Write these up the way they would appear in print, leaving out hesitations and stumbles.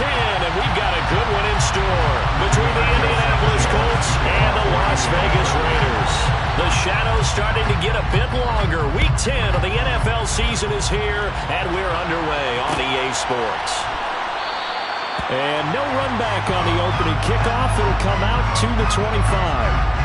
and we've got a good one in store between the Indianapolis Colts and the Las Vegas Raiders. The shadow's starting to get a bit longer. Week 10 of the NFL season is here, and we're underway on EA Sports. And no run back on the opening kickoff. It'll come out to the 25.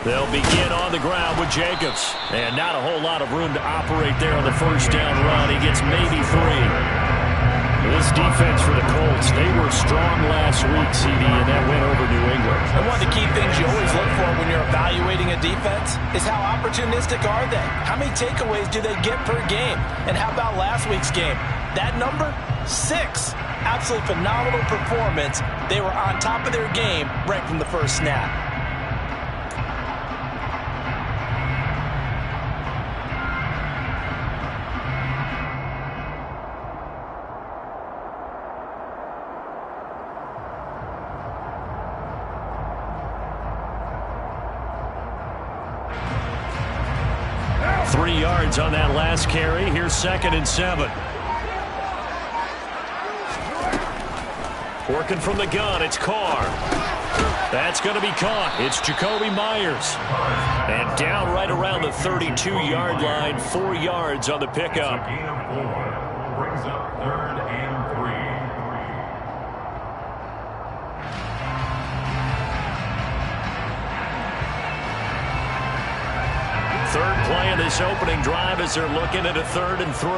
They'll begin on the ground with Jacobs. And not a whole lot of room to operate there on the first down run. He gets maybe 3. This defense for the Colts, they were strong last week, CD, and that went over New England. And one of the key things you always look for when you're evaluating a defense is how opportunistic are they? How many takeaways do they get per game? And how about last week's game? That number? 6. Absolutely phenomenal performance. They were on top of their game right from the first snap. On that last carry. Here's 2nd and 7. Working from the gun, it's Carr. That's going to be caught. It's Jacoby Myers. And down right around the 32-yard line, 4 yards on the pickup. Gain of 4 brings up 3rd and 3. Third play of this opening drive as they're looking at a 3rd and 3.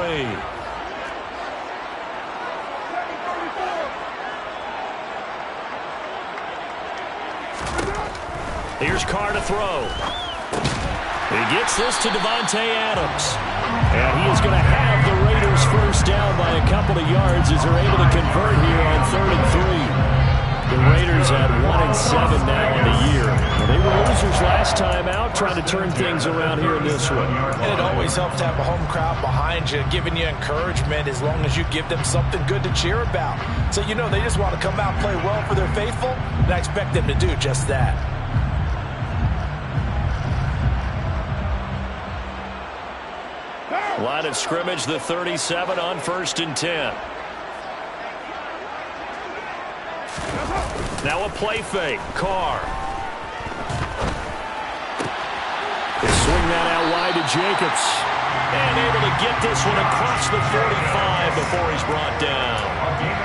Here's Carr to throw. He gets this to Devontae Adams. And he is going to have the Raiders first down by a couple of yards as they're able to convert here on 3rd and 3. The Raiders at 1-7 now in the year. They were losers last time out, trying to turn things around here in this one. And it always helps to have a home crowd behind you, giving you encouragement as long as you give them something good to cheer about. So you know they just want to come out and play well for their faithful, and I expect them to do just that. Line of scrimmage, the 37 on 1st and 10. Now a play fake. Carr. They swing that out wide to Jacobs. And able to get this one across the 45 before he's brought down.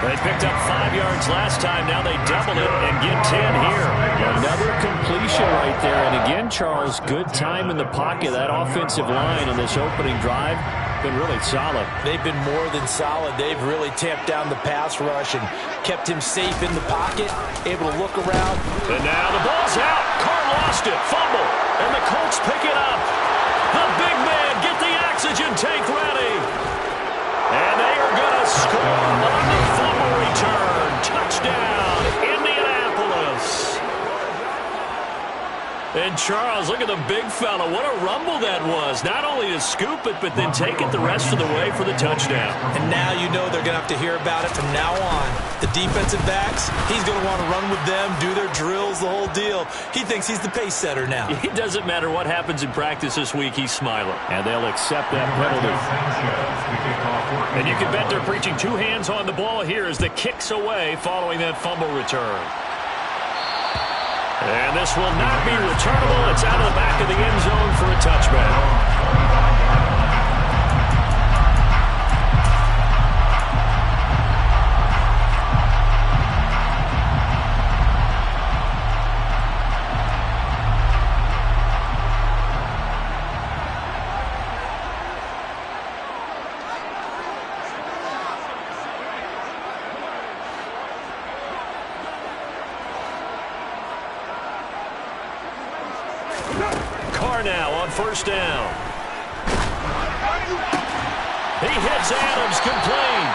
They picked up 5 yards last time. Now they double it and get 10 here. Another completion right there. And again, Charles, good time in the pocket. That offensive line in this opening drive been really solid. They've been more than solid. They've really tamped down the pass rush and kept him safe in the pocket, able to look around. And now the ball's out. Carr lost it. Fumble. And the Colts pick it up. The big man, get the oxygen tank ready. And they are going to score on the fumble return. Touchdown, Indianapolis. And Charles, look at the big fella. What a rumble that was. Not only to scoop it, but then take it the rest of the way for the touchdown. And now you know they're going to have to hear about it from now on. The defensive backs, he's going to want to run with them, do their drills, the whole deal. He thinks he's the pace setter now. It doesn't matter what happens in practice this week, he's smiling. And they'll accept that penalty. And you can bet they're preaching 2 hands on the ball here as the kick's away following that fumble return. And this will not be returnable. It's out of the back of the end zone for a touchback. Carr now on first down. He hits Adams complete.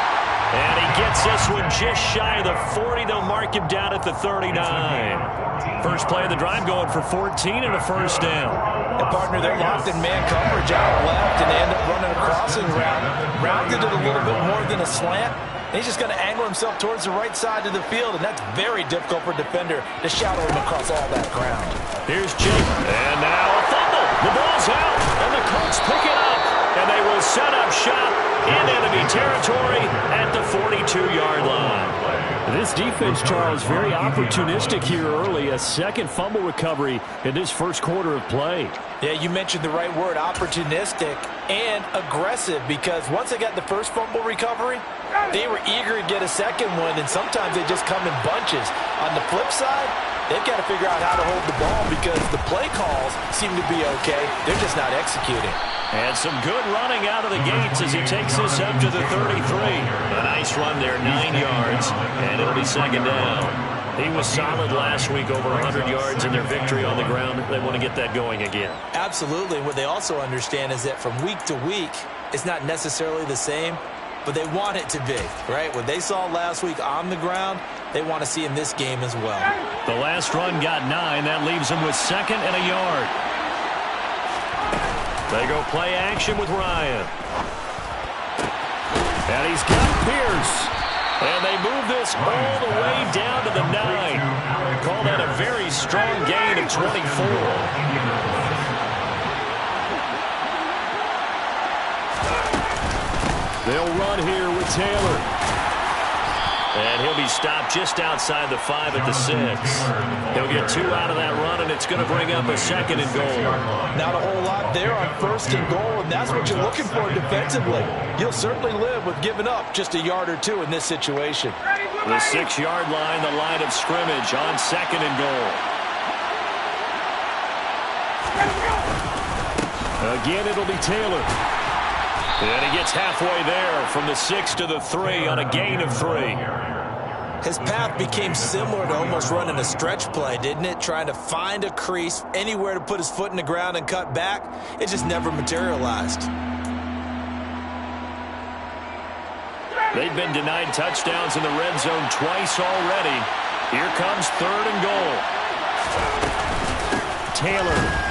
And he gets this one just shy of the 40. They'll mark him down at the 39. First play of the drive going for 14 and a first down. And partner, they're locked in man coverage out left, and they end up running a crossing route. Rounded it a little bit more than a slant. And he's just going to angle himself towards the right side of the field, and that's very difficult for a defender to shadow him across all that ground. Here's Jake. And now a fumble. The ball's out, and the Colts pick it up. And they will set up shop in enemy territory at the 42-yard line. This defense, Charles, very opportunistic here early. A second fumble recovery in this first quarter of play. Yeah, you mentioned the right word, opportunistic and aggressive, because once they got the first fumble recovery, they were eager to get a second one, and sometimes they just come in bunches. On the flip side, they've got to figure out how to hold the ball because the play calls seem to be okay. They're just not executing. And some good running out of the gates as he takes this up to the 33. A nice run there, 9 yards, and it'll be second down. He was solid last week, over 100 yards in their victory on the ground. They want to get that going again. Absolutely. What they also understand is that from week to week, it's not necessarily the same, but they want it to be, right? What they saw last week on the ground, they want to see in this game as well. The last run got 9. That leaves them with second and a yard. They go play action with Ryan. And he's got Pierce. And they move this all the way down to the 9. Call that a very strong gain of 24. They'll run here with Taylor. And he'll be stopped just outside the 5 at the 6. He'll get 2 out of that run, and it's going to bring up a second and goal. Not a whole lot there on first and goal, and that's what you're looking for defensively. You'll certainly live with giving up just a yard or 2 in this situation. The 6-yard line, the line of scrimmage on second and goal. Again, it'll be Taylor. And he gets halfway there from the 6 to the 3 on a gain of 3. His path became similar to almost running a stretch play, didn't it? Trying to find a crease, anywhere to put his foot in the ground and cut back. It just never materialized. They've been denied touchdowns in the red zone twice already. Here comes third and goal. Taylor.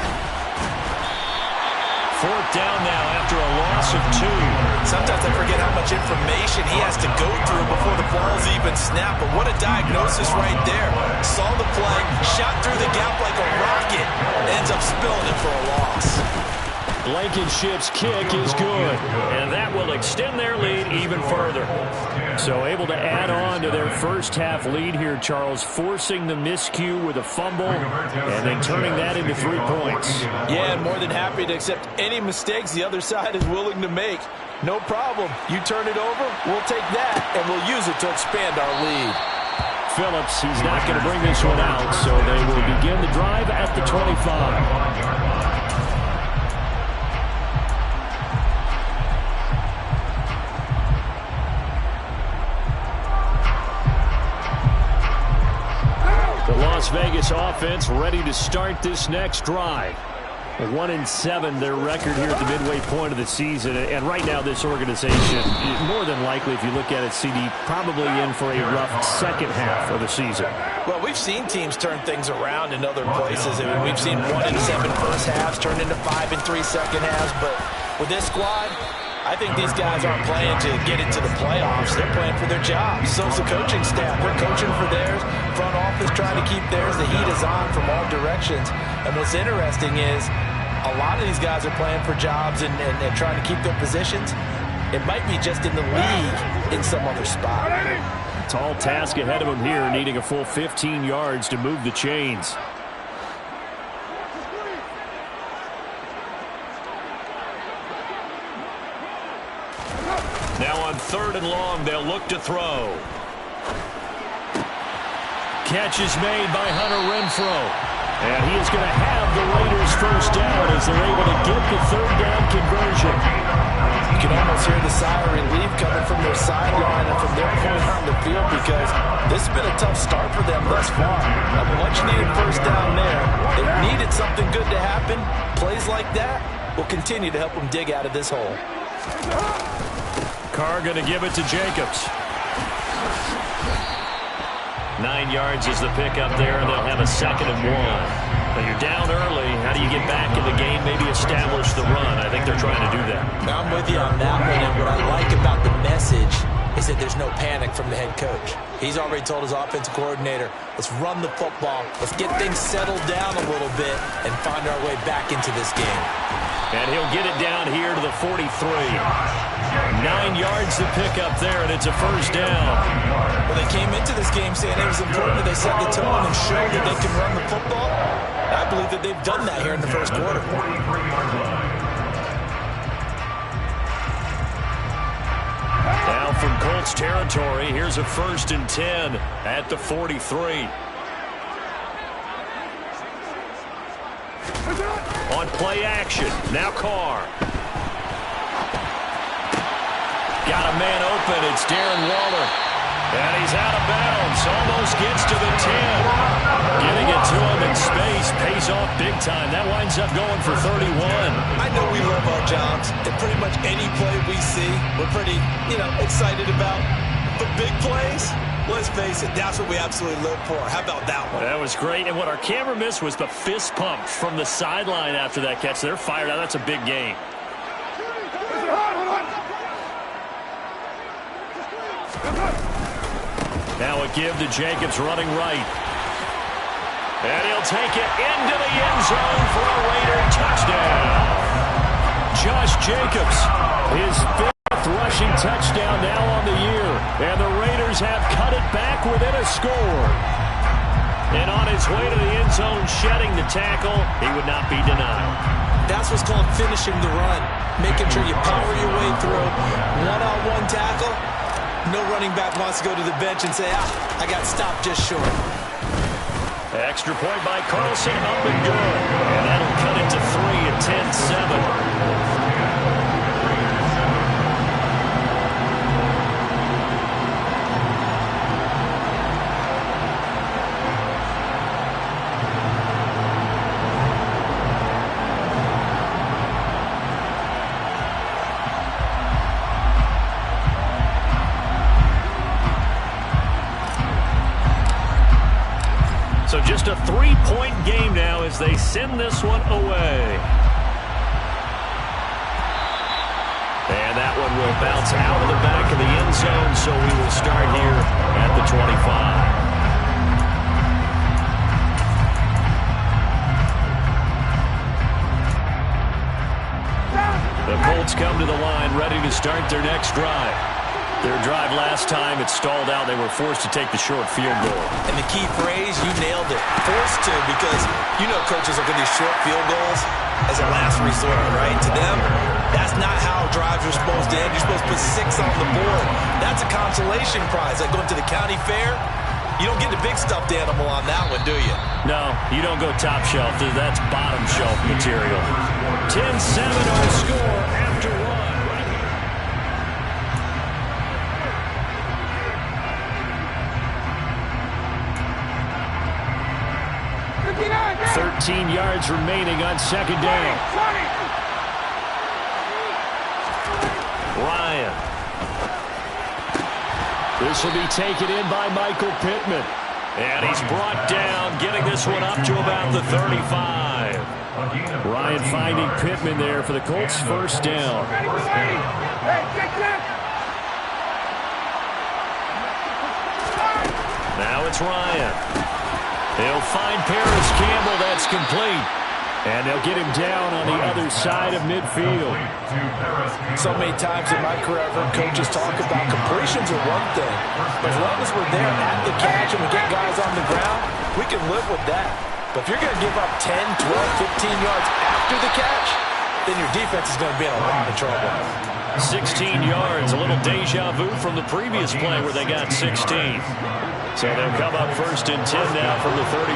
Fourth down now after a loss of 2. Sometimes I forget how much information he has to go through before the ball's even snapped. But what a diagnosis right there. Saw the play, shot through the gap like a rocket, ends up spilling it for a loss. Blankenship's kick is good. And that will extend their lead even further. So able to add on to their first half lead here, Charles, forcing the miscue with a fumble and then turning that into 3 points. Yeah, and more than happy to accept any mistakes the other side is willing to make. No problem. You turn it over, we'll take that, and we'll use it to expand our lead. Phillips, he's not going to bring this one out, so they will begin the drive at the 25. Las Vegas offense ready to start this next drive. 1-7 their record here at the midway point of the season, and right now this organization, more than likely if you look at it, CD, probably in for a rough second half of the season. Well, we've seen teams turn things around in other places. I mean, we've seen 1-7 first halves turn into 5-3 second halves, but with this squad, I think these guys aren't playing to get into the playoffs. They're playing for their jobs. So's the coaching staff. They're coaching for theirs. Front office trying to keep theirs. The heat is on from all directions. And what's interesting is a lot of these guys are playing for jobs and trying to keep their positions. It might be just in the league in some other spot. Tall task ahead of them here, needing a full 15 yards to move the chains. Now on third and long, they'll look to throw. Catch is made by Hunter Renfrow. And he is going to have the Raiders first down as they're able to get the third down conversion. You can almost hear the sigh of relief coming from their sideline and from their point on the field, because this has been a tough start for them thus far. A much-needed first down there. They've needed something good to happen. Plays like that will continue to help them dig out of this hole. Carr going to give it to Jacobs. 9 yards is the pickup there, and they'll have a 2nd and 1. But you're down early. How do you get back in the game, maybe establish the run? I think they're trying to do that. Now I'm with you on that one, and what I like about the message is that there's no panic from the head coach. He's already told his offensive coordinator, let's run the football, let's get things settled down a little bit and find our way back into this game. And he'll get it down here to the 43. 9 yards to pick up there, and it's a 1st down. Well, they came into this game saying it was important that they set the tone and show that they can run the football. I believe that they've done that here in the 1st quarter. Now from Colts territory, here's a 1st and 10 at the 43. On play action, now Carr. Got a man open, it's Darren Waller. And he's out of bounds, almost gets to the 10. Getting it to him in space, pays off big time. That winds up going for 31. I know we love our jobs, and pretty much any play we see, we're pretty, excited about. But big plays, let's face it, that's what we absolutely live for. How about that one? That was great, and what our camera missed was the fist pump from the sideline after that catch. They're fired out. That's a big game. Now a give to Jacobs running right. And he'll take it into the end zone for a Raider touchdown. Josh Jacobs, his 5th rushing touchdown now on the year. And the Raiders have cut it back within a score. And on his way to the end zone, shedding the tackle, he would not be denied. That's what's called finishing the run. Making sure you power your way through. One-on-one tackle. No running back wants to go to the bench and say, I got stopped just short. Extra point by Carlson, up and good. And that'll cut it to 3 at 10-7. So just a 3-point game now as they send this one away. And that one will bounce out of the back of the end zone, so we will start here at the 25. The Colts come to the line ready to start their next drive. Their drive last time, it stalled out. They were forced to take the short field goal. And the key phrase, you nailed it. Forced to, because coaches look at these short field goals as a last resort, right? To them, that's not how drives are supposed to end. You're supposed to put 6 on the board. That's a consolation prize. Like going to the county fair, you don't get the big stuffed animal on that one, do you? No, you don't go top shelf. That's bottom shelf material. 10-7 our score after 1. 13 yards remaining on 2nd down. Ryan. This will be taken in by Michael Pittman. And he's brought down, getting this one up to about the 35. Ryan finding Pittman there for the Colts' 1st down. Now it's Ryan. They'll find Paris Campbell. That's complete. And they'll get him down on the other side of midfield. So many times in my career, I've heard coaches talk about completions are one thing. But as long as we're there at the catch and we get guys on the ground, we can live with that. But if you're going to give up 10, 12, 15 yards after the catch, then your defense is going to be in a lot of trouble. 16 yards, a little deja vu from the previous play where they got 16. So they'll come up 1st and 10 now from the 33.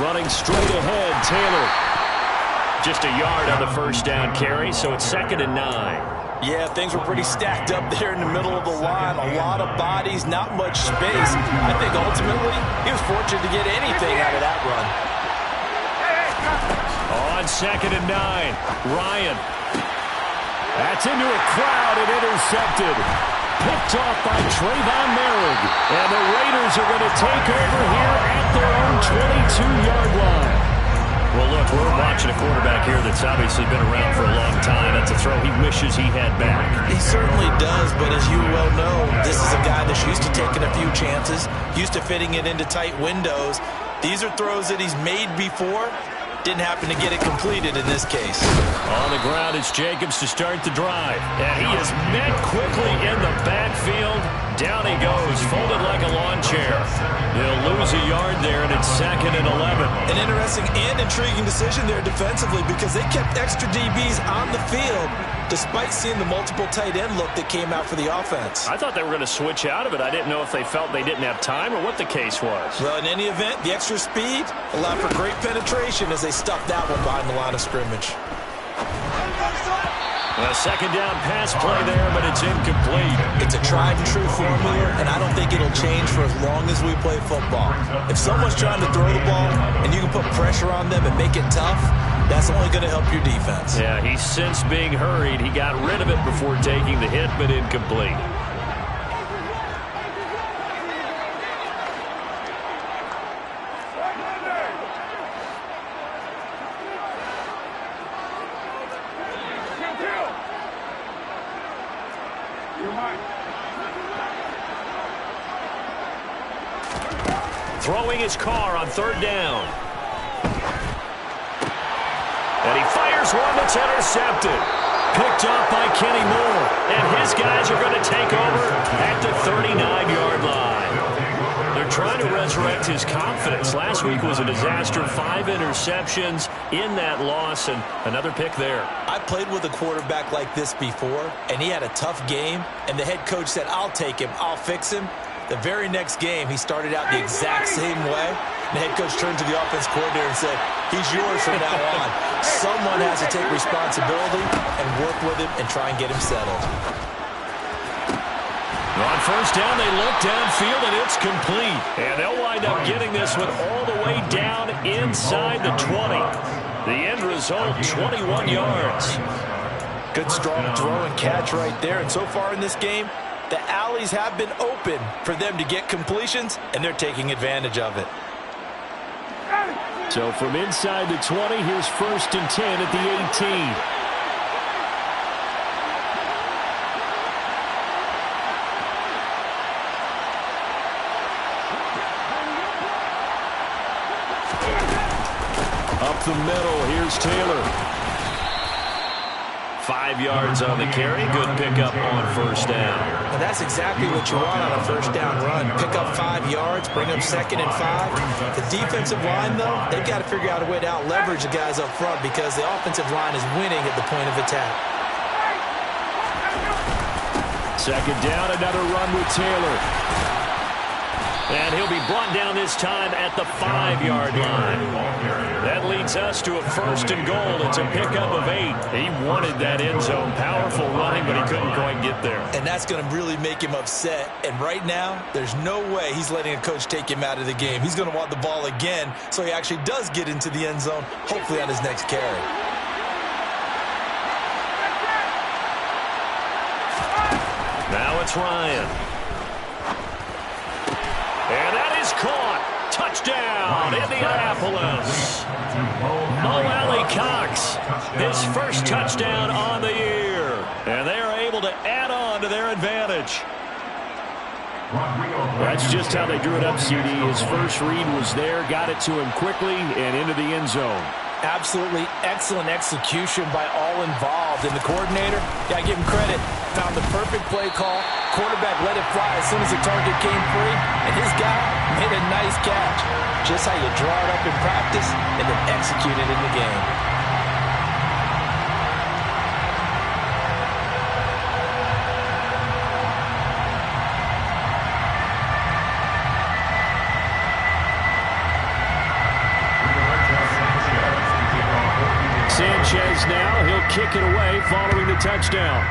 Running straight ahead, Taylor. Just a yard on the 1st down carry, so it's 2nd and 9. Yeah, things were pretty stacked up there in the middle of the line. A lot of bodies, not much space. I think ultimately he was fortunate to get anything out of that run. On 2nd and 9, Ryan. That's into a crowd and intercepted. Picked off by Trayvon Merrick. And the Raiders are going to take over here at their own 22-yard line. Well, look, we're watching a quarterback here that's obviously been around for a long time. That's a throw he wishes he had back. He certainly does, but as you well know, this is a guy that's used to taking a few chances, used to fitting it into tight windows. These are throws that he's made before. Didn't happen to get it completed in this case. On the ground, it's Jacobs to start the drive. And he is met quickly in the backfield. Down he goes, folded like a lawn chair. He'll lose a yard there, and it's 2nd and 11. An interesting and intriguing decision there defensively because they kept extra DBs on the field despite seeing the multiple tight end look that came out for the offense. I thought they were going to switch out of it. I didn't know if they felt they didn't have time or what the case was. Well, in any event, the extra speed allowed for great penetration as they stuffed that one behind the line of scrimmage. A second down pass play there, but it's incomplete. It's a tried and true formula, and I don't think it'll change for as long as we play football. If someone's trying to throw the ball and you can put pressure on them and make it tough, that's only going to help your defense. Yeah, he's since being hurried. He got rid of it before taking the hit, but incomplete. Throwing his car on 3rd down. And he fires one that's intercepted. Picked up by Kenny Moore. And his guys are going to take over at the 39-yard line. They're trying to resurrect his confidence. Last week was a disaster. 5 interceptions in that loss, and another pick there. I played with a quarterback like this before, and he had a tough game, and the head coach said, I'll take him, I'll fix him. The very next game, he started out the exact same way. The head coach turned to the offense coordinator and said, he's yours from now on. Someone has to take responsibility and work with him and try and get him settled. On 1st down, they look downfield, and it's complete. And they'll wind up getting this one all the way down inside the 20. The end result, 21 yards. Good strong throw and catch right there. And so far in this game, the alleys have been open for them to get completions, and they're taking advantage of it. So from inside the 20, here's 1st and 10 at the 18. Up the middle, here's Taylor. 5 yards on the carry. Good pickup on 1st down. And that's exactly what you want on a 1st down run. Pick up 5 yards, bring up 2nd and 5. The defensive line, though, they've got to figure out a way to out-leverage the guys up front because the offensive line is winning at the point of attack. 2nd down, another run with Taylor. And he'll be brought down this time at the 5-yard line. That leads us to a 1st and goal. It's a pickup of 8. He wanted that end zone. Powerful running, but he couldn't quite get there. And that's going to really make him upset. And right now, there's no way he's letting a coach take him out of the game. He's going to want the ball again, so he actually does get into the end zone, hopefully on his next carry. Now it's Ryan. And that is caught. Touchdown, Indianapolis. Mo Alley-Cox, his 1st touchdown on the year. And they are able to add on to their advantage. That's just how they drew it up, CD. His first read was there, got it to him quickly, and into the end zone. Absolutely excellent execution by all involved. And the coordinator, got to give him credit, found the perfect play call. Quarterback let it fly as soon as the target came free. And his guy made a nice catch. Just how you draw it up in practice and then execute it in the game. Sanchez now, he'll kick it away following the touchdown.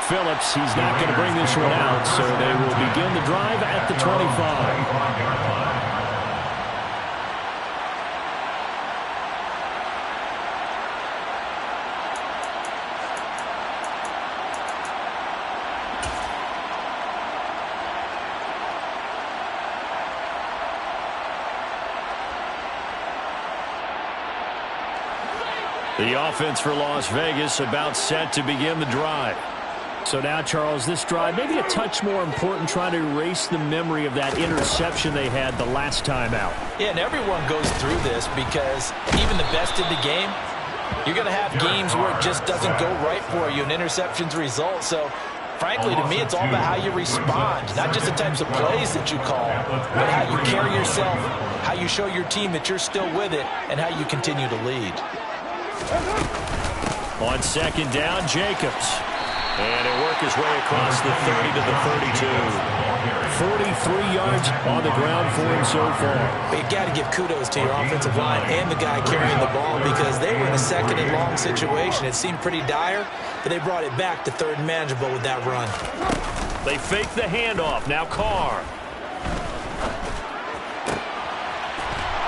Phillips, he's not going to bring this one out, so they will begin the drive at the 25. The offense for Las Vegas about set to begin the drive. So now, Charles, this drive maybe a touch more important, trying to erase the memory of that interception they had the last time out. Yeah, and everyone goes through this because even the best in the game, you're going to have games where it just doesn't go right for you, and interceptions result. So, frankly, to me, it's all about how you respond, not just the types of plays that you call, but how you carry yourself, how you show your team that you're still with it, and how you continue to lead. On second down, Jacobs. And he'll work his way across the 30 to the 32. 43 yards on the ground for him so far. But you've got to give kudos to your offensive line and the guy carrying the ball, because they were in a second and long situation. It seemed pretty dire, but they brought it back to third and manageable with that run. They fake the handoff. Now Carr.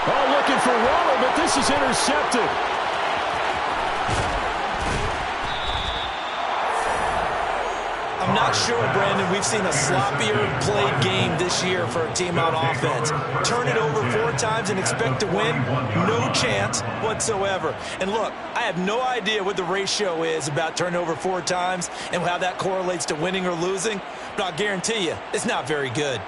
Oh, looking for Waller, but this is intercepted. I'm not sure, Brandon, we've seen a sloppier played game this year for a team on offense. Turn it over 4 times and expect to win? No chance whatsoever. And look, I have no idea what the ratio is about turning over 4 times and how that correlates to winning or losing, but I'll guarantee you, it's not very good.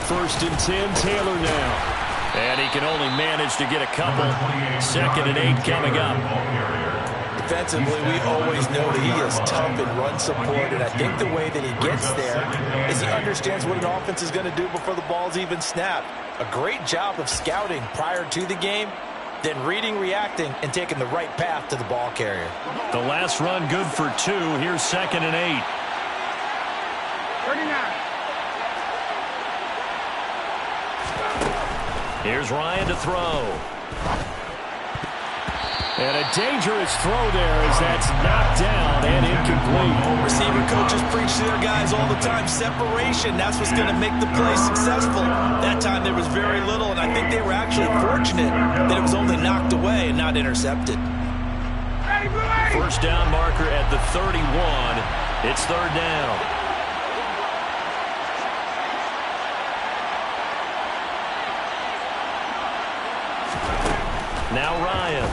First and 10, Taylor now. And he can only manage to get a couple. Second and 8 coming up. Defensively, we always know that he is tough in run support, and I think the way that he gets there is he understands what an offense is going to do before the ball's even snapped. A great job of scouting prior to the game, then reading, reacting, and taking the right path to the ball carrier. The last run good for 2. Here's second and 8. 39. Here's Ryan to throw. And a dangerous throw there as that's knocked down and incomplete. Receiver coaches preach to their guys all the time. Separation, that's what's going to make the play successful. That time there was very little, and I think they were actually fortunate that it was only knocked away and not intercepted. First down marker at the 31. It's third down. Now Ryan.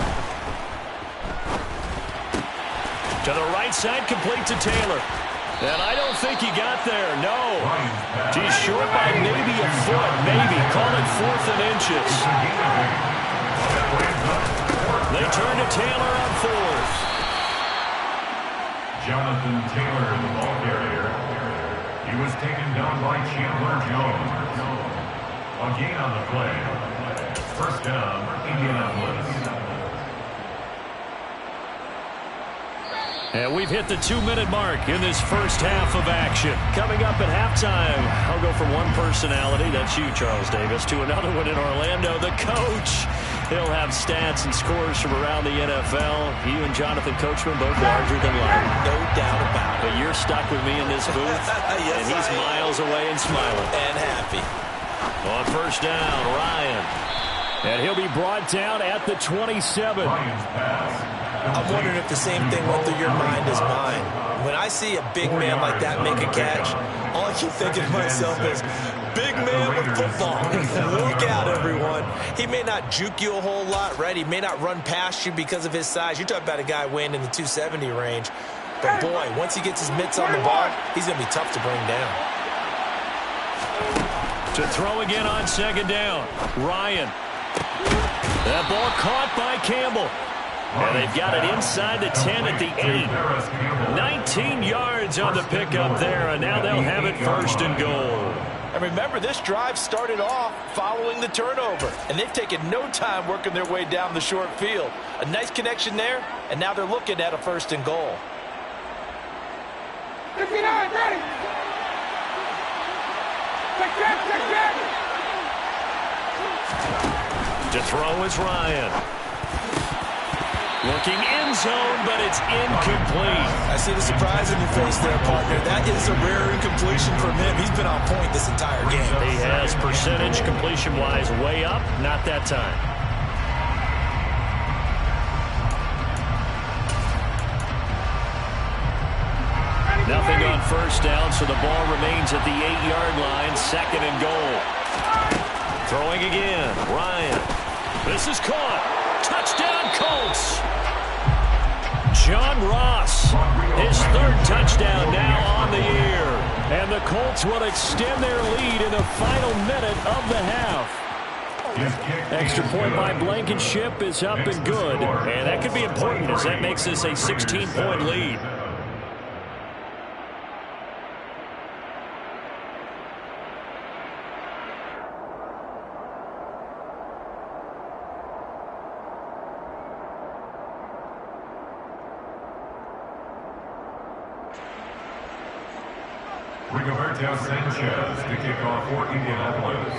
To the right side, complete to Taylor. And I don't think he got there, no. He's short by maybe a foot, maybe. Call it 4th and inches. They turn to Taylor on 4th. Jonathan Taylor, the ball carrier. He was taken down by Chandler Jones. A gain on the play. First down, Indianapolis. And we've hit the 2-minute mark in this first half of action. Coming up at halftime, I'll go from one personality, that's you, Charles Davis, to another one in Orlando, the coach. He'll have stats and scores from around the NFL. You and Jonathan Coachman both larger than life. No doubt about it. But you're stuck with me in this booth, yes, and he's miles away and smiling. And happy. On first down, Ryan. And he'll be brought down at the 27. I'm wondering if the same thing went through your mind as mine. When I see a big man like that make a catch, all I keep thinking to myself is, big man with football. Look out, everyone. He may not juke you a whole lot, right? He may not run past you because of his size. You're talking about a guy weighing in the 270 range. But, boy, once he gets his mitts on the ball, he's going to be tough to bring down. To throw again on second down, Ryan. That ball caught by Campbell. And they've got it inside the 10 at the 8. 19 yards on the pickup there, and now they'll have it first and goal. And remember, this drive started off following the turnover, and they've taken no time working their way down the short field. A nice connection there, and now they're looking at a first and goal. 59, ready. Check back. To throw is Ryan. Looking end zone, but it's incomplete. I see the surprise in your face there, partner. That is a rare incompletion from him. He's been on point this entire game. He has percentage completion-wise way up, not that time. Nothing on first down, so the ball remains at the 8-yard line, 2nd and goal. Throwing again, Ryan. This is caught. Touchdown, Colts. John Ross, his 3rd touchdown now on the year. And the Colts will extend their lead in the final minute of the half. Extra point by Blankenship is up and good. And that could be important as that makes this a 16-point lead. Rigoberto Sanchez to kick off for Indianapolis.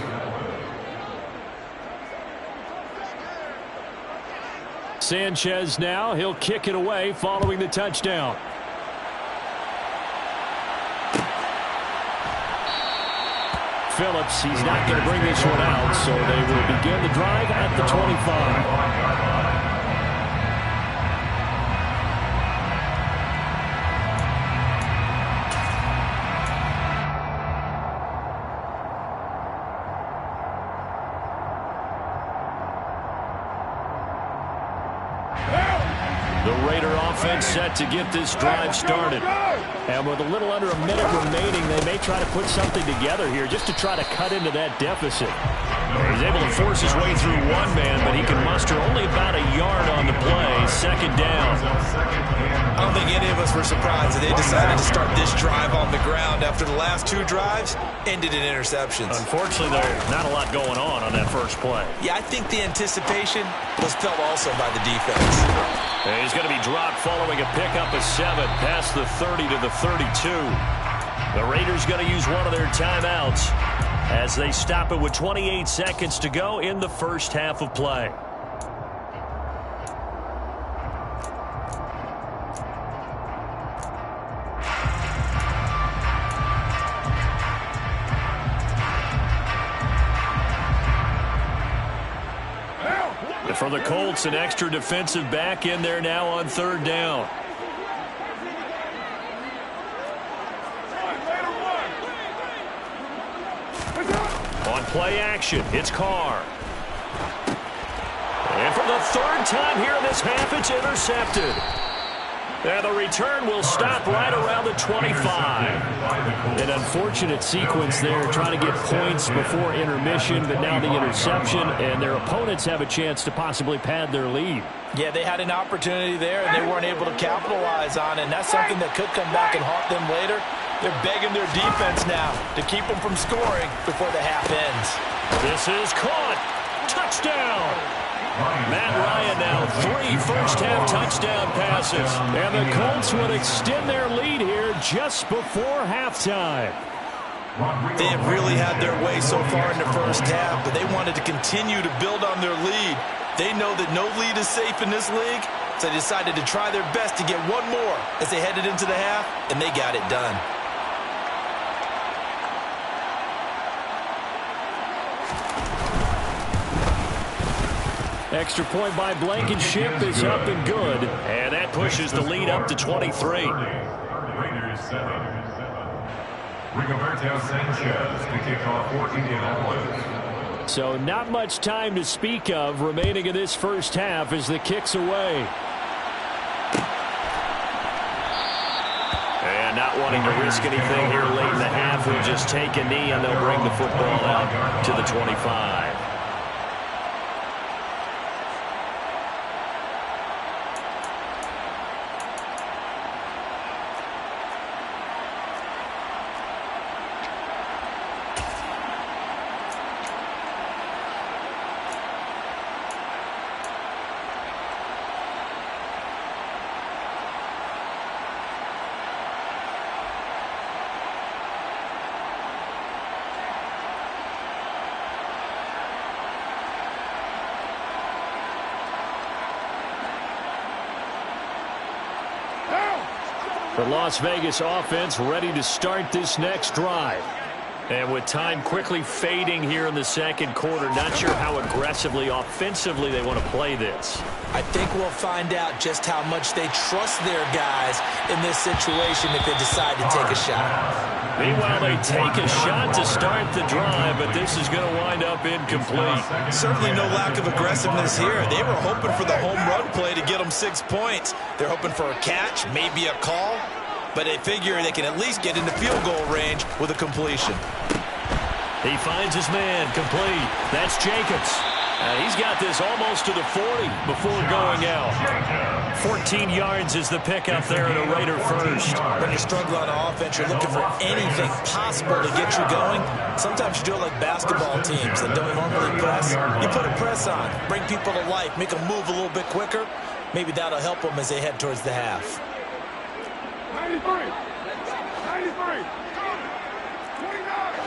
Sanchez now, he'll kick it away following the touchdown. Phillips, he's not going to bring this one out, so they will begin the drive at the 25. Set to get this drive started. And with a little under a minute remaining, they may try to put something together here just to try to cut into that deficit. He's able to force his way through one man, but he can muster only about a yard on the play. 2nd down. I don't think any of us were surprised that they decided to start this drive on the ground after the last 2 drives ended in interceptions. Unfortunately, there's not a lot going on that first play. Yeah, I think the anticipation was felt also by the defense. And he's going to be dropped following a pickup of 7 past the 30 to the 32. The Raiders going to use one of their timeouts as they stop it with 28 seconds to go in the first half of play. For the Colts, an extra defensive back in there now on 3rd down. On play action, it's Carr. And for the 3rd time here in this half, it's intercepted. And the return will stop right around the 25. An unfortunate sequence there, trying to get points before intermission, but now the interception, and their opponents have a chance to possibly pad their lead. Yeah, they had an opportunity there, and they weren't able to capitalize on it, and that's something that could come back and haunt them later. They're begging their defense now to keep them from scoring before the half ends. This is caught. Touchdown. Matt Ryan now 3 first-half touchdown passes. And the Colts would extend their lead here just before halftime. They have really had their way so far in the first half, but they wanted to continue to build on their lead. They know that no lead is safe in this league, so they decided to try their best to get one more as they headed into the half, and they got it done. Extra point by Blankenship is up and good. And that pushes the lead up to 23. Raiders 7. Rigoberto Sanchez to kick off for Indianapolis. So not much time to speak of remaining in this first half as the kick's away. And not wanting to risk anything here late in the half, he'll just take a knee and they'll bring the football out to the 25. The Las Vegas offense ready to start this next drive. And with time quickly fading here in the second quarter, not sure how aggressively, offensively they want to play this. I think we'll find out just how much they trust their guys in this situation if they decide to take a shot. Meanwhile, they take a shot to start the drive, but this is going to wind up incomplete. Certainly no lack of aggressiveness here. They were hoping for the home run play to get them 6 points. They're hoping for a catch, maybe a call, but they figure they can at least get into field goal range with a completion. He finds his man, complete. That's Jacobs. He's got this almost to the 40 before going out. 14 yards is the pickup there in a Raider first. When you struggle on offense, you're looking for anything possible to get you going. Sometimes you do it like basketball teams that don't normally press. You put a press on, bring people to life, make them move a little bit quicker. Maybe that'll help them as they head towards the half. 93. 93. 29.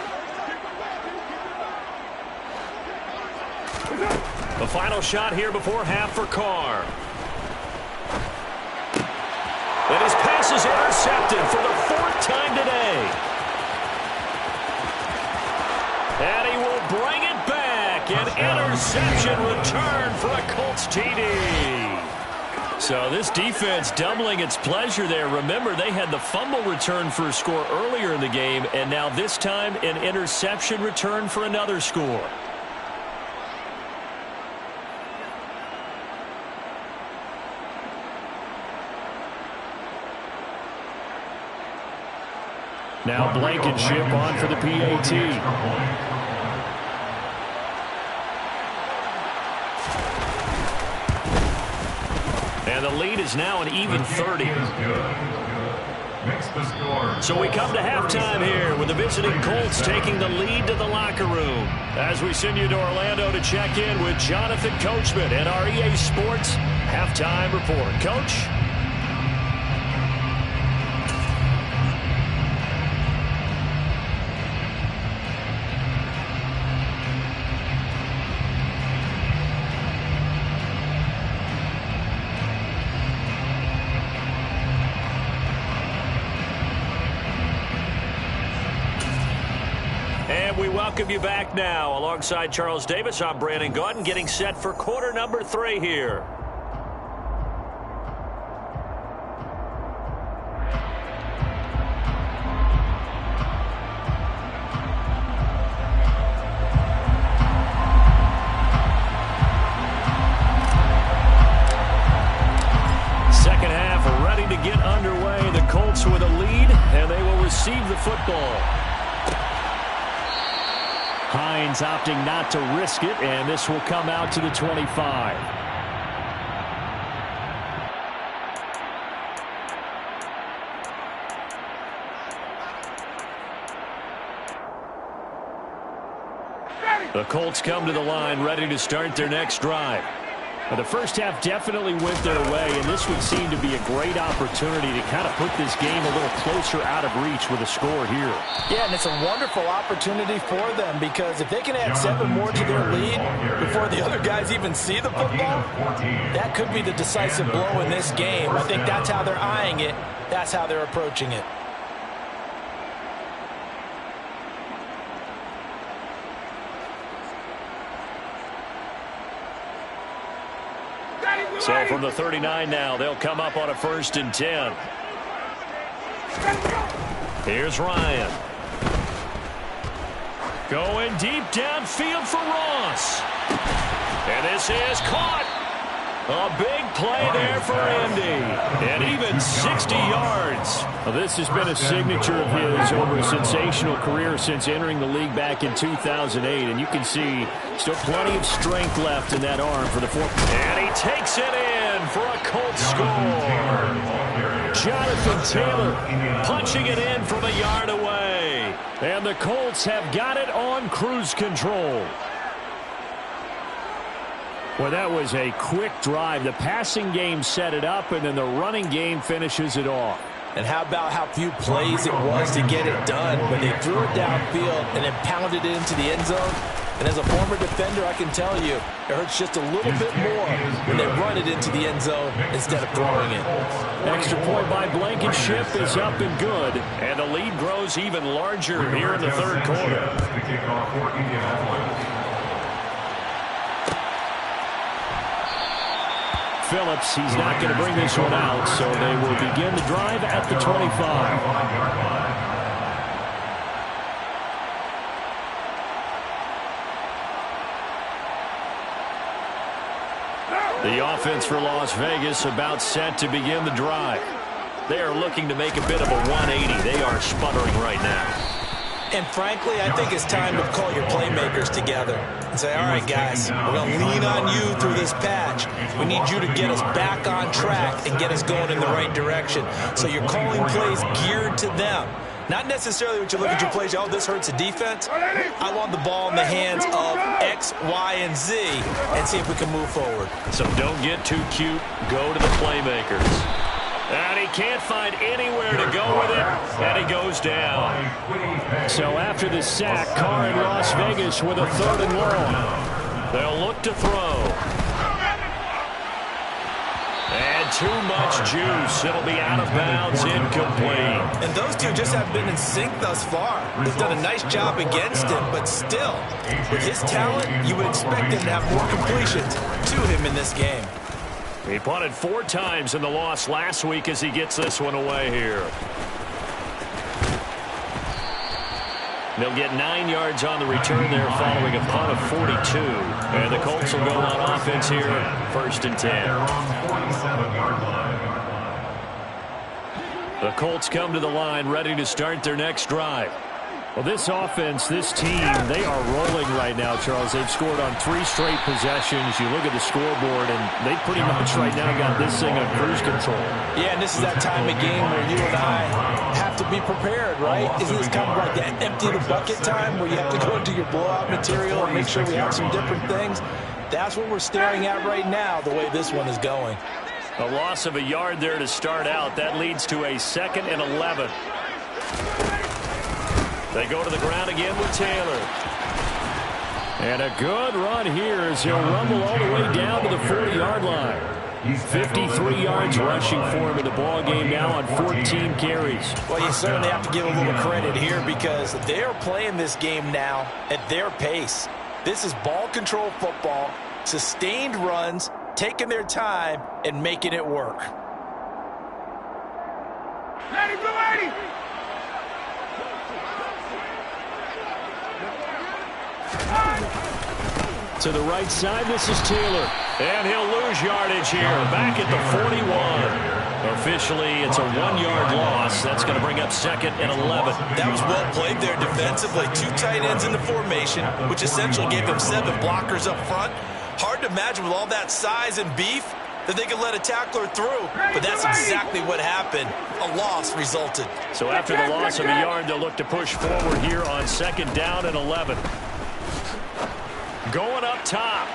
The final shot here before half for Carr. And his pass is intercepted for the 4th time today. And he will bring it back. An interception return for a Colts TD. So this defense doubling its pleasure there. Remember, they had the fumble return for a score earlier in the game, and now this time an interception return for another score. Now Blankenship on for the PAT. And the lead is now an even 30. So we come to halftime here with the visiting Colts taking the lead to the locker room. As we send you to Orlando to check in with Jonathan Coachman and our EA Sports halftime report. Coach? We welcome you back now. Alongside Charles Davis, I'm Brandon Gaudin, getting set for quarter number 3 here. Second half ready to get underway. The Colts with a lead, and they will receive the football. Hines opting not to risk it, and this will come out to the 25. The Colts come to the line ready to start their next drive. Now, the first half definitely went their way, and this would seem to be a great opportunity to kind of put this game a little closer out of reach with a score here. Yeah, and it's a wonderful opportunity for them because if they can add 7 more to their lead before the other guys even see the football, that could be the decisive blow in this game. I think that's how they're eyeing it. That's how they're approaching it. So from the 39 now, they'll come up on a 1st and 10. Here's Ryan. Going deep downfield for Ross. And this is caught. A big play there for Andy. And even 60 yards. Well, this has been a signature of his over a sensational career since entering the league back in 2008. And you can see still plenty of strength left in that arm for the 4th. And he takes it in for a Colts score. Jonathan Taylor punching it in from a yard away. And the Colts have got it on cruise control. Well, that was a quick drive. The passing game set it up, and then the running game finishes it off. And how about how few plays it was to get it done? When they threw it downfield and then pounded it into the end zone, And as a former defender, I can tell you, it hurts just a little bit more when they run it into the end zone instead of throwing it. Extra point by Blankenship is up and good. And the lead grows even larger here in the third quarter. Phillips, he's not going to bring this one out, so they will begin the drive at the 25. The offense for Las Vegas about set to begin the drive. They are looking to make a bit of a 180. They are sputtering right now. And frankly, I think it's time to call your playmakers together and say, all right, guys, we're going to lean on you through this patch. We need you to get us back on track and get us going in the right direction. So you're calling plays geared to them. Not necessarily what you look at your plays, oh, this hurts the defense. I want the ball in the hands of X, Y, and Z and see if we can move forward. So don't get too cute. Go to the playmakers. And he can't find anywhere to go with it, and he goes down. So after the sack, Carr in Las Vegas with a 3rd and long. They'll look to throw. And too much juice. It'll be out of bounds, incomplete. And those two just haven't been in sync thus far. They've done a nice job against him, but still, with his talent, you would expect him to have more completions to him in this game. He punted 4 times in the loss last week as he gets this one away here. They'll get 9 yards on the return there following a punt of 42. And the Colts will go on offense here, 1st and 10. The Colts come to the line ready to start their next drive. Well, this offense, this team, they are rolling right now, Charles. They've scored on 3 straight possessions. You look at the scoreboard, and they pretty much right now got this thing on cruise control. Yeah, and this is that time of game where you and I have to be prepared, right? Isn't this kind of like that empty the bucket time where you have to go into your blowout material and make sure we have some different things? That's what we're staring at right now, the way this one is going. A loss of a yard there to start out. That leads to a 2nd and 11. They go to the ground again with Taylor. And a good run here as he'll rumble all the way down to the 40-yard line. 53 yards rushing for him in the ball game now on 14 carries. Well, you certainly have to give a little credit here because they're playing this game now at their pace. This is ball control football, sustained runs, taking their time, and making it work. 80, blue 80! To the right side, this is Taylor. And he'll lose yardage here, back at the 41. Officially, it's a 1-yard loss. That's going to bring up 2nd and 11. That was well played there defensively. 2 tight ends in the formation, which essentially gave them 7 blockers up front. Hard to imagine with all that size and beef that they could let a tackler through, but that's exactly what happened. A loss resulted. So after the loss of a yard, they'll look to push forward here on 2nd down and 11. Going up top.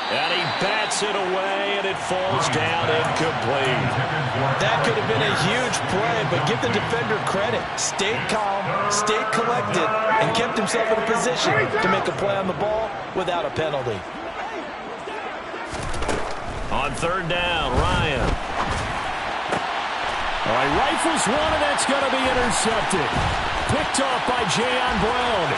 And he bats it away, and it falls down incomplete. That could have been a huge play, but give the defender credit. Stayed calm, stayed collected, and kept himself in a position to make a play on the ball without a penalty. On 3rd down, Ryan. All right, rifles one, and that's going to be intercepted. Picked off by Jayon Brown.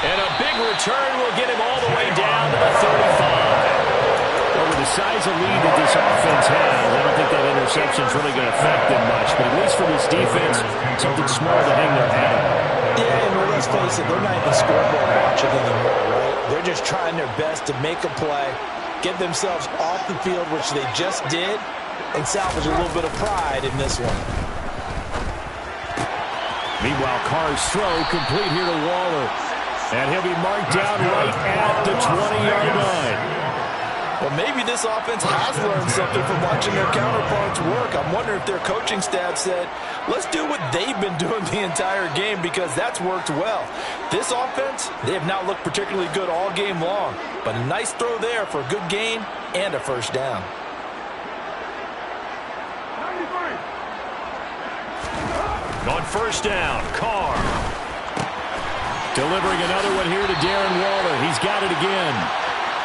And a big return will get him all the way down to the 35. Well, with the size of lead that this offense has, I don't think that interception is really going to affect them much. But at least for this defense, something small to hang their hat on. Yeah, and let's face it, they're not even scoreboard watching anymore, right? They're just trying their best to make a play, get themselves off the field, which they just did, and salvage a little bit of pride in this one. Meanwhile, Carr's throw complete here to Waller. And he'll be marked down right at the 20-yard line. Well, maybe this offense has learned something from watching their counterparts work. I'm wondering if their coaching staff said, let's do what they've been doing the entire game because that's worked well. This offense, they have not looked particularly good all game long. But a nice throw there for a good gain and a 1st down. 93. On 1st down, Carr. Delivering another one here to Darren Waller. He's got it again.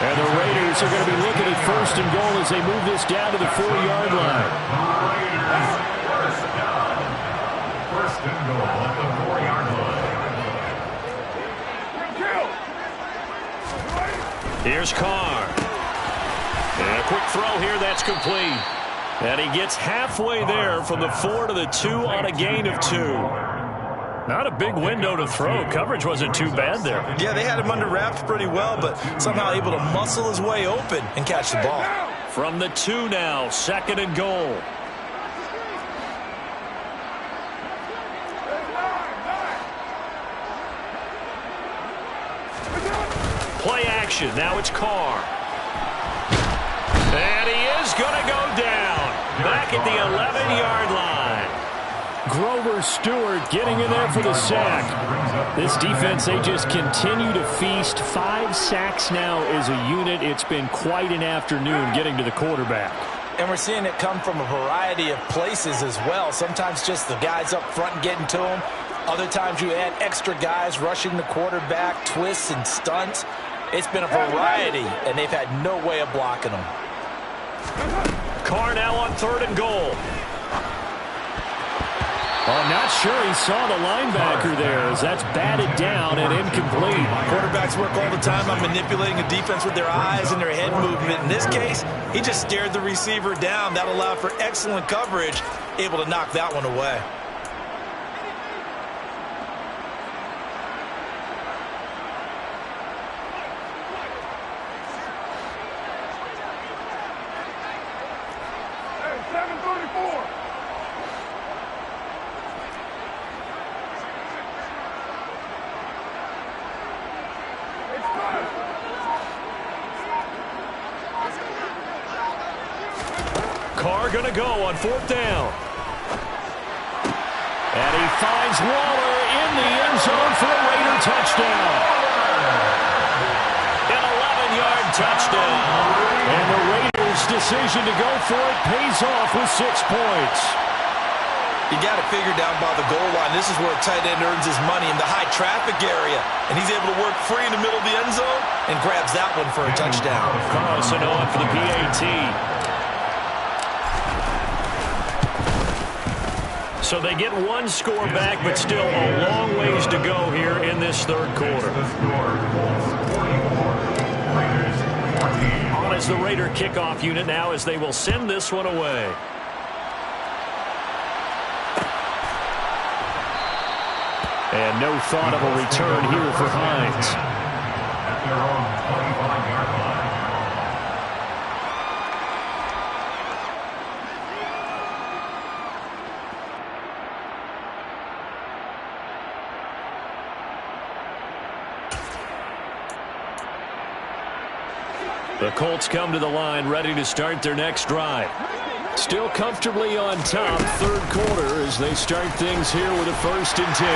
And the Raiders are going to be looking at 1st and goal as they move this down to the 4-yard line. First and goal at the 4-yard line. Here's Carr. And a quick throw here, that's complete. And he gets halfway there from the 4 to the 2 on a gain of 2. Not a big window to throw. Coverage wasn't too bad there. Yeah, they had him under wraps pretty well, but somehow able to muscle his way open and catch the ball. From the 2 now, 2nd and goal. Play action. Now it's Carr. And he is going to go down. Back at the 11-yard line. Grover Stewart getting in there for the sack. This defense, they just continue to feast. 5 sacks now as a unit. It's been quite an afternoon getting to the quarterback. And we're seeing it come from a variety of places as well. Sometimes just the guys up front and getting to him. Other times you add extra guys rushing the quarterback, twists and stunts. It's been a variety, and they've had no way of blocking them. Carr now on 3rd and goal. I'm not sure he saw the linebacker there as that's batted down and incomplete. Quarterbacks work all the time on manipulating a defense with their eyes and their head movement. In this case, he just stared the receiver down. That allowed for excellent coverage, able to knock that one away. Carr going to go on 4th down. And he finds Waller in the end zone for a Raider touchdown. An 11-yard touchdown. And the Raiders' decision to go for it pays off with 6 points. You got to figure down by the goal line. This is where a tight end earns his money in the high traffic area. And he's able to work free in the middle of the end zone and grabs that one for a touchdown. Carlson on for the PAT. So they get 1 score back, but still a long ways to go here in this 3rd quarter. On as the Raider kickoff unit now as they will send this one away. And no thought of a return here for Hines. At their own 25-yard line. The Colts come to the line ready to start their next drive. Still comfortably on top, 3rd quarter as they start things here with a 1st and 10.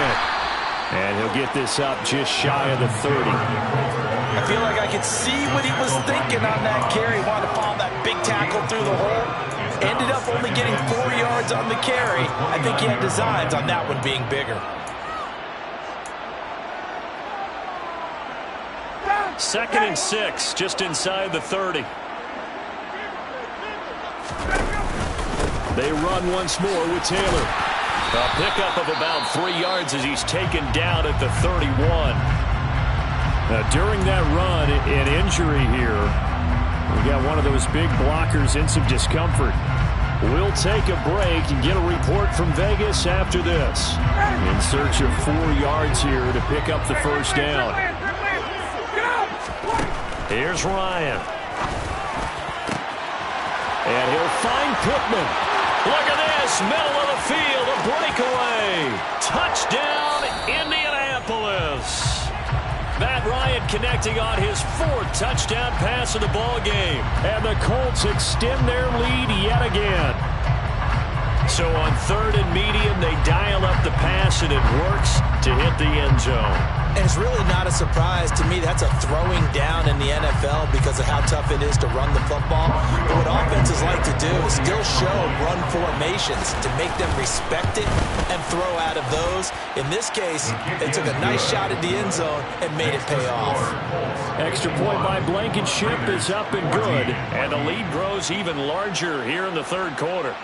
And he'll get this up just shy of the 30. I feel like I could see what he was thinking on that carry. Wanted to follow that big tackle through the hole. Ended up only getting 4 yards on the carry. I think he had designs on that one being bigger. 2nd and 6, just inside the 30. They run once more with Taylor. A pickup of about 3 yards as he's taken down at the 31. Now, during that run, an injury here. We got one of those big blockers in some discomfort. We'll take a break and get a report from Vegas after this. In search of 4 yards here to pick up the 1st down. Here's Ryan. And he'll find Pittman. Look at this, middle of the field, a breakaway. Touchdown, Indianapolis. Matt Ryan connecting on his 4th touchdown pass of the ball game. And the Colts extend their lead yet again. So on 3rd and medium, they dial up the pass, and it works to hit the end zone. And it's really not a surprise to me. That's a throwing down in the NFL because of how tough it is to run the football. But what offenses like to do is still show run formations to make them respect it and throw out of those. In this case, they took a nice shot at the end zone and made it pay off. Extra point by Blankenship is up and good. And the lead grows even larger here in the third quarter.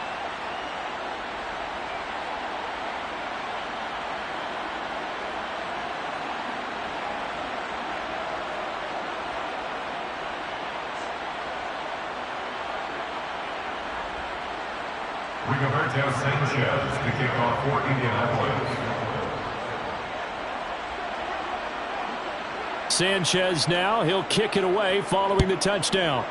Rigoberto Sanchez to kick off for Indianapolis. Sanchez now, he'll kick it away following the touchdown.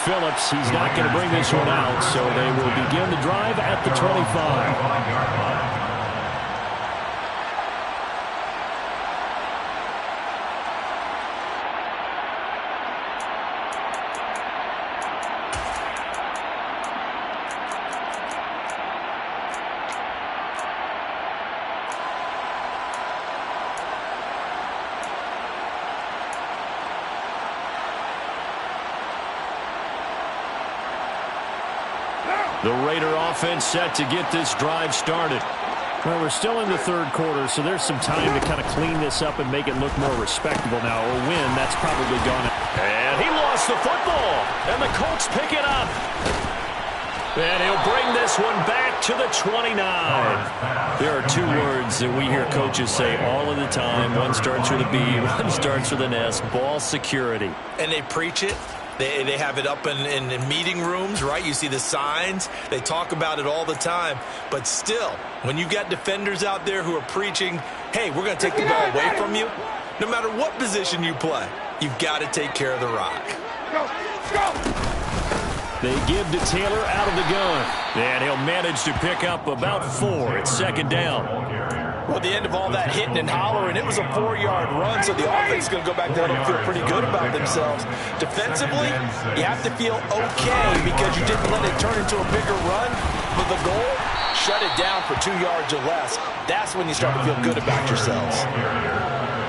Phillips, he's not going to bring this one out, so they will begin the drive at the 25. The Raider offense set to get this drive started. Well, we're still in the third quarter, so there's some time to kind of clean this up and make it look more respectable now. Or win, that's probably gone. And he lost the football, and the Colts pick it up. And he'll bring this one back to the 29. There are two words that we hear coaches say all of the time. One starts with a B, one starts with an S. Ball security. And they preach it. They have it up in meeting rooms, right? You see the signs. They talk about it all the time. But still, when you got defenders out there who are preaching, hey, we're going to take the ball away from you, no matter what position you play, you've got to take care of the rock. Go! They give to Taylor out of the gun. And he'll manage to pick up about 4. It's second down. Well, at the end of all that hitting and hollering, it was a 4-yard run, so the offense is going to go back there and feel pretty good about themselves. Defensively, you have to feel okay because you didn't let it turn into a bigger run. But the goal, shut it down for 2 yards or less. That's when you start to feel good about yourselves.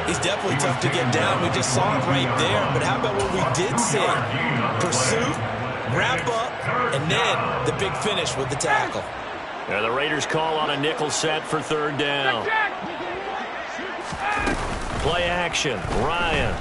He's definitely tough to get down. We just saw it right there. But how about what we did see? Pursuit, wrap up, and then the big finish with the tackle. And the Raiders call on a nickel set for third down. Play action. Ryan.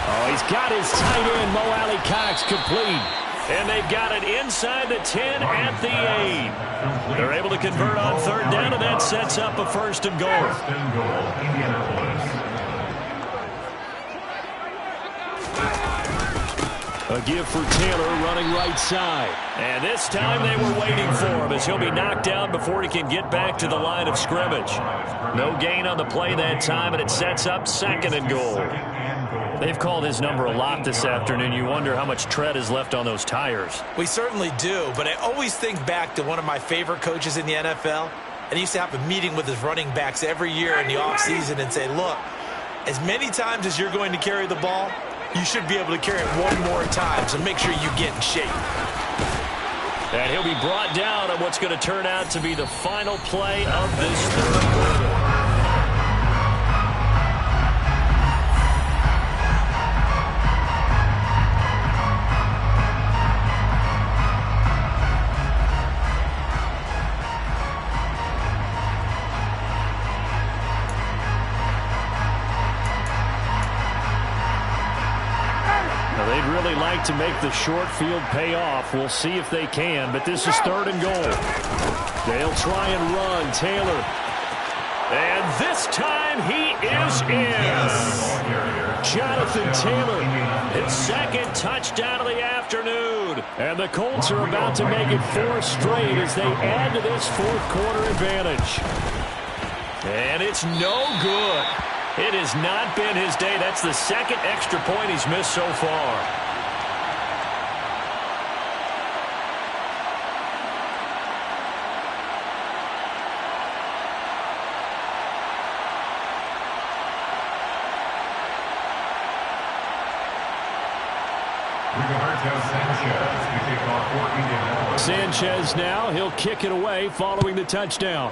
Oh, he's got his tight end, Mo Alley Cox, complete. And they've got it inside the 10 at the 8. They're able to convert on third down, and that sets up a first and goal. First and goal, Indianapolis. A give for Taylor running right side. And this time they were waiting for him as he'll be knocked down before he can get back to the line of scrimmage. No gain on the play that time, and it sets up second and goal. They've called his number a lot this afternoon. You wonder how much tread is left on those tires. We certainly do, but I always think back to one of my favorite coaches in the NFL. And he used to have a meeting with his running backs every year in the offseason and say, look, as many times as you're going to carry the ball, you should be able to carry it one more time, so make sure you get in shape. And he'll be brought down on what's going to turn out to be the final play of this third quarter. They'd really like to make the short field pay off. We'll see if they can, but this is third and goal. They'll try and run. Taylor. And this time he is in. Jonathan Taylor, his second touchdown of the afternoon. And the Colts are about to make it 4 straight as they add to this fourth quarter advantage. And it's no good. It has not been his day. That's the second extra point he's missed so far. Sanchez now, he'll kick it away following the touchdown.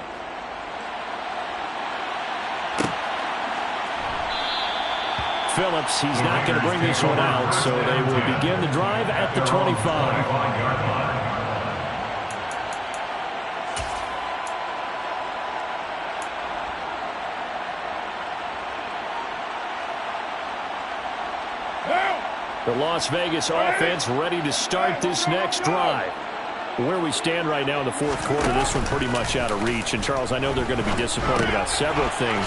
Phillips, he's not going to bring this one out, so they will begin the drive at the 25. The Las Vegas offense ready to start this next drive. Where we stand right now in the fourth quarter, this one pretty much out of reach. And, Charles, I know they're going to be disappointed about several things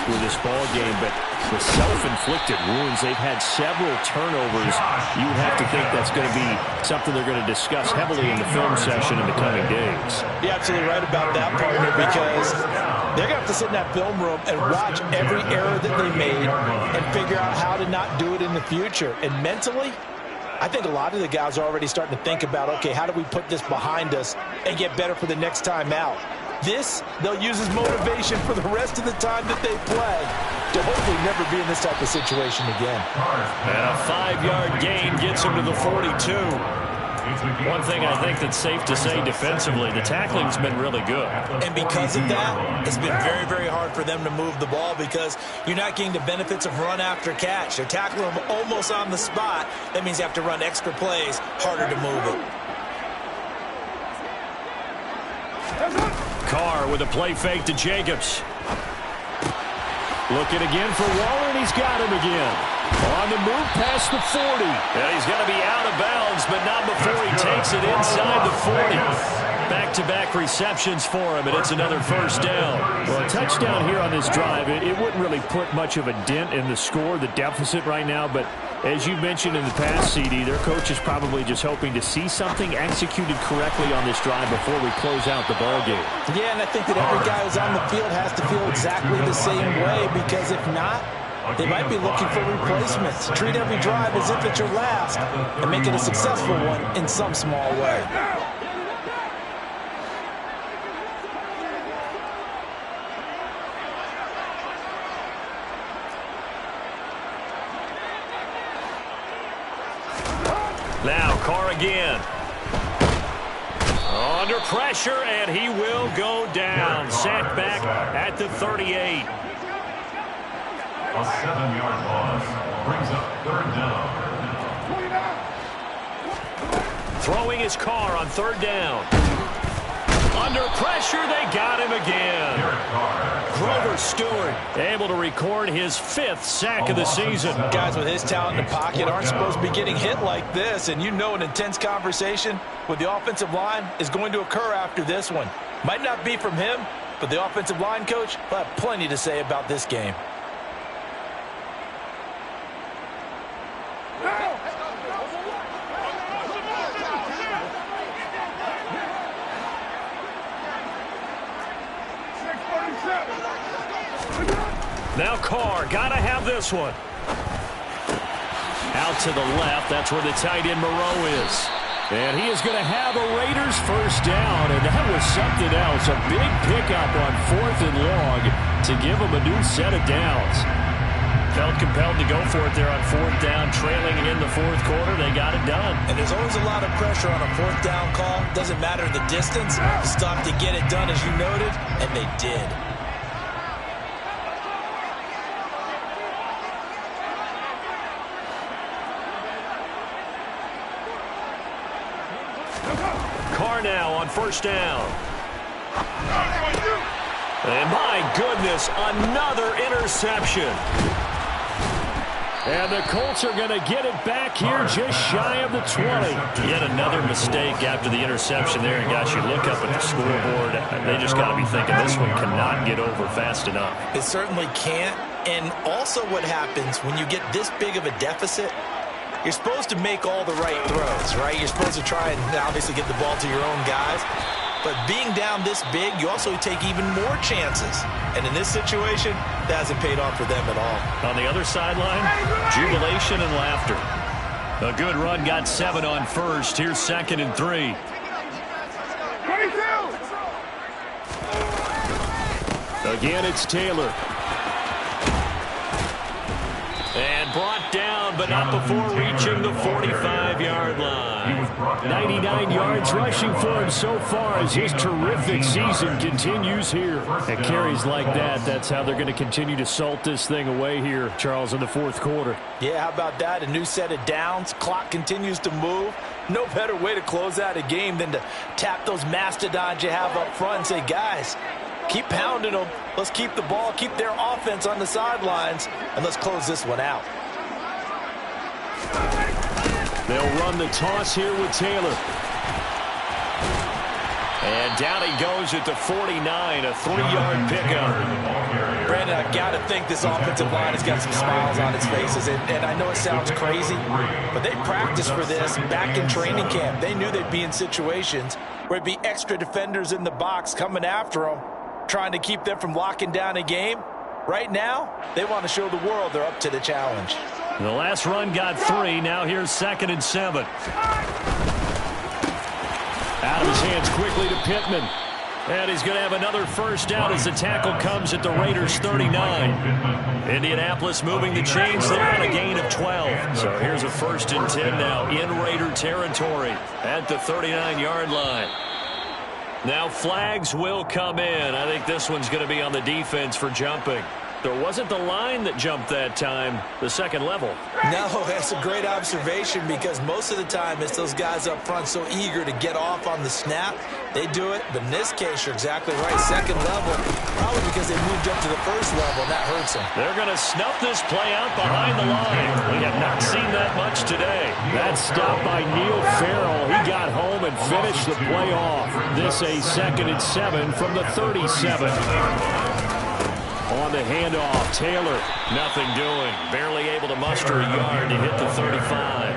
with this ball game, but the self-inflicted wounds, they've had several turnovers. You would have to think that's going to be something they're going to discuss heavily in the film session in the coming days. You're absolutely right about that, partner, because they're going to have to sit in that film room and watch every error that they made and figure out how to not do it in the future. And mentally, I think a lot of the guys are already starting to think about, okay, how do we put this behind us and get better for the next time out? This, they'll use as motivation for the rest of the time that they play to hopefully never be in this type of situation again. And a 5-yard gain gets him to the 42. One thing I think that's safe to say defensively, the tackling's been really good. And because of that, it's been very, very hard for them to move the ball because you're not getting the benefits of run after catch. They're tackling them almost on the spot. That means you have to run extra plays, harder to move it. Carr with a play fake to Jacobs. Looking again for Waller, and he's got him again. On the move past the 40. And he's going to be out of bounds, but not before he takes it inside the 40. Back-to-back receptions for him, and it's another first down. Well, a touchdown here on this drive, it wouldn't really put much of a dent in the score, the deficit right now, but as you mentioned in the past, CD, their coach is probably just hoping to see something executed correctly on this drive before we close out the ball game. Yeah, and I think that every guy who's on the field has to feel exactly the same way, because if not, they might be looking for replacements. Treat every drive as if it's your last and make it a successful one in some small way. Now Carr again. Under pressure, and he will go down. Sacked back at the 38. A 7-yard loss brings up third down. Throwing his Carr on third down. Under pressure, they got him again. Grover Stewart able to record his 5th sack of the season. Guys with his talent in the pocket aren't supposed to be getting hit like this, and you know an intense conversation with the offensive line is going to occur after this one. Might not be from him, but the offensive line coach will have plenty to say about this game. Now Carr, gotta have this one. Out to the left, that's where the tight end Moreau is. And he is going to have a Raiders first down, and that was something else. A big pickup on 4th and long to give him a new set of downs. Felt compelled to go for it there on 4th down, trailing in the fourth quarter. They got it done. And there's always a lot of pressure on a 4th down call. Doesn't matter the distance. Stop to get it done, as you noted, and they did. Carr now on first down. And my goodness, another interception. And the Colts are going to get it back here just shy of the 20. Yet another mistake after the interception there. And gosh, you look up at the scoreboard, they just got to be thinking this one cannot get over fast enough. It certainly can't. And also what happens when you get this big of a deficit, you're supposed to make all the right throws, right? You're supposed to try and obviously get the ball to your own guys. But being down this big, you also take even more chances. And in this situation, that hasn't paid off for them at all. On the other sideline, jubilation and laughter. A good run, got 7 on first. Here's 2nd and 3. 22. Again, it's Taylor. And brought down, but not before reaching the 45-yard line. 99 yards rushing for him so far as his terrific season continues here. And carries like that, that's how they're going to continue to salt this thing away here, Charles, in the fourth quarter. Yeah, how about that? A new set of downs. Clock continues to move. No better way to close out a game than to tap those mastodons you have up front and say, guys, keep pounding them. Let's keep the ball, keep their offense on the sidelines, and let's close this one out. They'll run the toss here with Taylor. And down he goes at the 49, a 3-yard pickup. Brandon, I've got to think this offensive line has got some smiles on its faces. And I know it sounds crazy, but they practiced for this back in training camp. They knew they'd be in situations where it'd be extra defenders in the box coming after them, trying to keep them from locking down a game. Right now, they want to show the world they're up to the challenge. The last run got 3. Now here's 2nd and 7. Out of his hands quickly to Pittman. And he's going to have another first down as the tackle comes at the Raiders' 39. Indianapolis moving the chains there on a gain of 12. So here's a 1st and 10 now in Raider territory at the 39-yard line. Now flags will come in. I think this one's going to be on the defense for jumping. There wasn't the line that jumped that time, the second level. No, that's a great observation because most of the time it's those guys up front so eager to get off on the snap. They do it, but in this case, you're exactly right. Second level, probably because they moved up to the first level, and that hurts them. They're going to snuff this play out behind the line. We have not seen that much today. That stop by Neil Farrell. He got home and finished the play off. This a 2nd and 7 from the 37. On the handoff, Taylor, nothing doing. Barely able to muster a yard to hit the 35.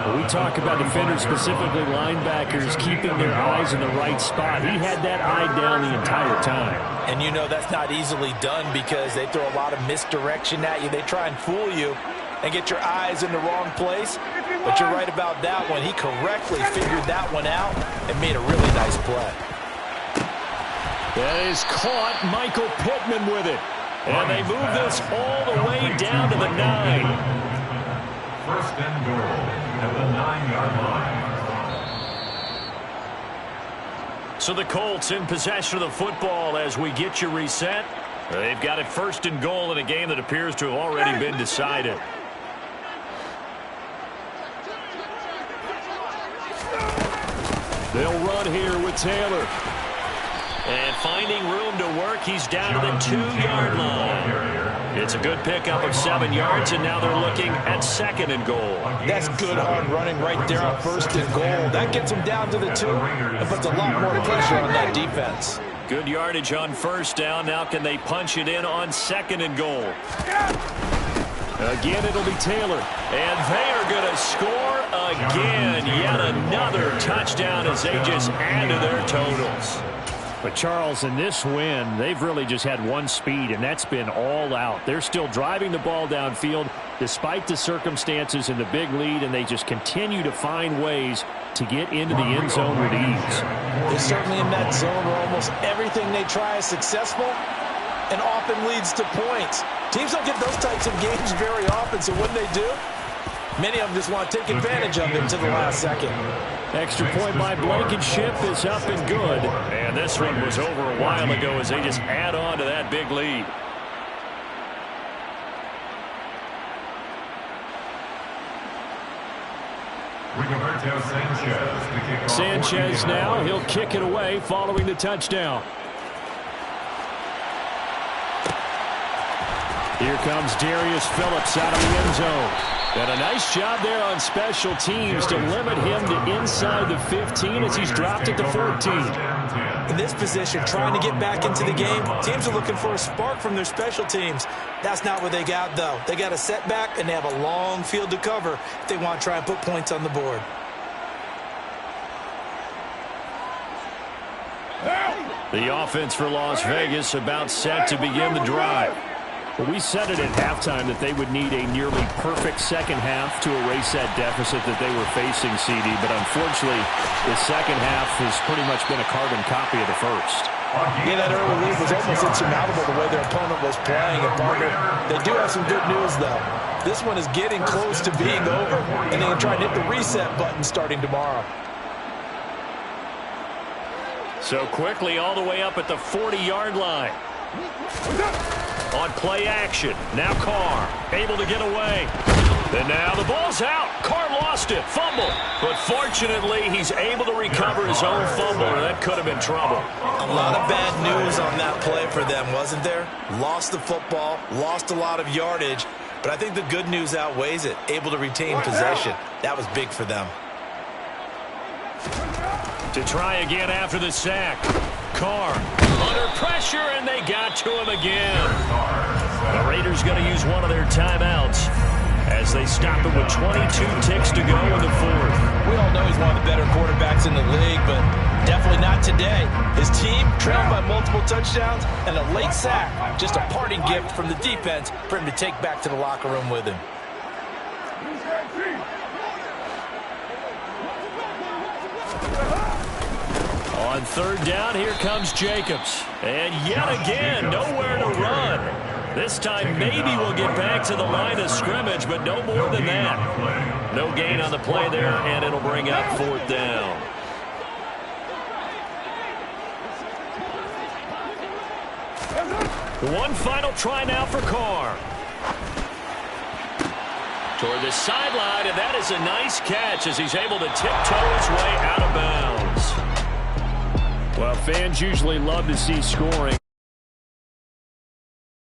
When we talk about defenders, specifically linebackers, keeping their eyes in the right spot. He had that eye down the entire time. And you know that's not easily done because they throw a lot of misdirection at you. They try and fool you and get your eyes in the wrong place. But you're right about that one. He correctly figured that one out and made a really nice play. That is caught. Michael Pittman with it. And they move this all the way down to the 9. 1st and goal at the 9-yard line. So the Colts in possession of the football as we get you reset. They've got it 1st and goal in a game that appears to have already been decided. They'll run here with Taylor. And finding room to work, he's down to the 2-yard line. It's a good pickup of 7 yards, and now they're looking at 2nd and goal. That's good hard running right there on 1st and goal. That gets them down to the 2 and puts a lot more pressure on that defense. Good yardage on 1st down. Now can they punch it in on 2nd and goal? Again, it'll be Taylor. And they are going to score again. Yet another touchdown as they just add to their totals. But, Charles, in this win, they've really just had one speed, and that's been all out. They're still driving the ball downfield despite the circumstances and the big lead, and they just continue to find ways to get into the end zone with ease. They're certainly in that zone where almost everything they try is successful and often leads to points. Teams don't get those types of games very often, so when they do, many of them just want to take advantage of it to the last second. Extra point by Blankenship is up and good. And this one was over a while ago as they just add on to that big lead. Sanchez now, he'll kick it away following the touchdown. Here comes Darius Phillips out of the end zone. And a nice job there on special teams to limit him to inside the 15 as he's dropped at the 14. In this position, trying to get back into the game, teams are looking for a spark from their special teams. That's not what they got, though. They got a setback, and they have a long field to cover if they want to try and put points on the board. The offense for Las Vegas about set to begin the drive. Well, we said it at halftime that they would need a nearly perfect second half to erase that deficit that they were facing, CD. But unfortunately, the second half has pretty much been a carbon copy of the first. Yeah, that early lead was almost insurmountable the way their opponent was playing. And Parker, they do have some good news, though. This one is getting close to being over, and they can try and hit the reset button starting tomorrow. So quickly all the way up at the 40-yard line. On play action. Now Carr able to get away. And now the ball's out. Carr lost it. Fumble. But fortunately, he's able to recover his own fumble. That could have been trouble. A lot of bad news on that play for them, wasn't there? Lost the football, lost a lot of yardage. But I think the good news outweighs it. Able to retain possession. That was big for them. To try again after the sack. Carr under pressure, and they got to him again. The Raiders going to use one of their timeouts as they stop it with 22 ticks to go in the fourth. We all know he's one of the better quarterbacks in the league, but definitely not today. His team trailed by multiple touchdowns and a late sack. Just a parting gift from the defense for him to take back to the locker room with him. On third down, here comes Jacobs. And yet again, nowhere to run. This time, maybe we'll get back to the line of scrimmage, but no more than that. No gain on the play there, and it'll bring up fourth down. One final try now for Carr. Toward the sideline, and that is a nice catch as he's able to tiptoe his way out of bounds. Well, fans usually love to see scoring.